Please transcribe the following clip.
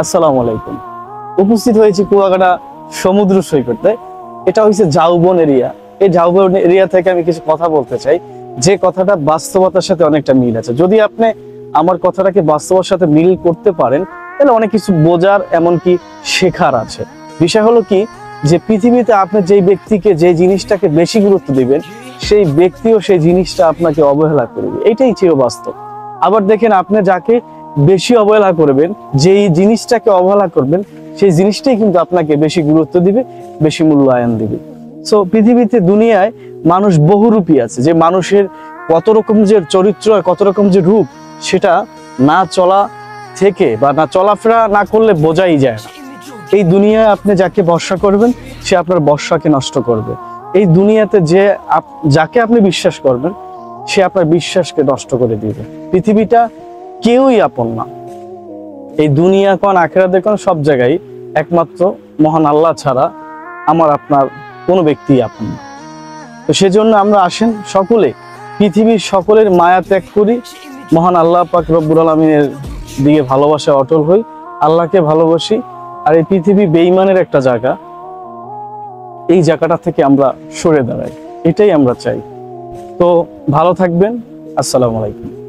আসসালামু আলাইকুম। উপস্থিত হয়েছি কুয়াকাটা সমুদ্র সৈকতে। এটা হচ্ছে ঝাউবন এরিয়া। এই ঝাউবন এরিয়া থেকে আমি কিছু কথা বলতে চাই, যে কথাটা বাস্তবতার সাথে অনেকটা মিল আছে। যদি আপনি আমার কথাটাকে বাস্তবতার সাথে মিল করতে পারেন, তাহলে অনেক কিছু বোঝার এমনকি শেখার আছে। বিষয় হলো কি, যে পৃথিবীতে আপনি যেই ব্যক্তিকে যে জিনিসটাকে বেশি গুরুত্ব দিবেন, সেই ব্যক্তিও সেই জিনিসটা আপনাকে অবহেলা করবে। এটাই চিরবাস্তব। আবার দেখেন, আপনি যাকে বেশি অবহেলা করবেন, যেই জিনিসটাকে অবহেলা করবেন, সেই জিনিসটাই কিন্তু আপনাকে বেশি গুরুত্ব দিবে, বেশি মূল্যায়ন দিবে। সো পৃথিবীতে, দুনিয়ায় মানুষ বহুরূপী আছে। যে মানুষের কত রকম যে চরিত্র, কত রকম যে রূপ, সেটা না চলা থেকে বা না চলাফেরা না করলে বোঝাই যায় না। এই দুনিয়ায় আপনি যাকে ভরসা করবেন, সে আপনার ভরসাকে নষ্ট করবে। এই দুনিয়াতে যাকে আপনি বিশ্বাস করবেন, সে আপনার বিশ্বাসকে নষ্ট করে দিবে। পৃথিবীটা কেউই আপন না। এই দুনিয়া কোন, আখিরাতে কোন, সব জায়গায় একমাত্র মহান আল্লাহ ছাড়া আমার আপনার কোনো ব্যক্তি আপন না। তো সেজন্য আমরা আসেন সকলে পৃথিবীর সকলের মায়া ত্যাগ করি, মহান আল্লাহ পাক রব্বুল আলামিনের দিকে ভালোবাসা অটল হই, আল্লাহকে ভালোবাসি। আর এই পৃথিবী বেঈমানের একটা জায়গা, এই জায়গাটা থেকে আমরা সরে দাঁড়াই, এটাই আমরা চাই। তো ভালো থাকবেন। আসসালামু আলাইকুম।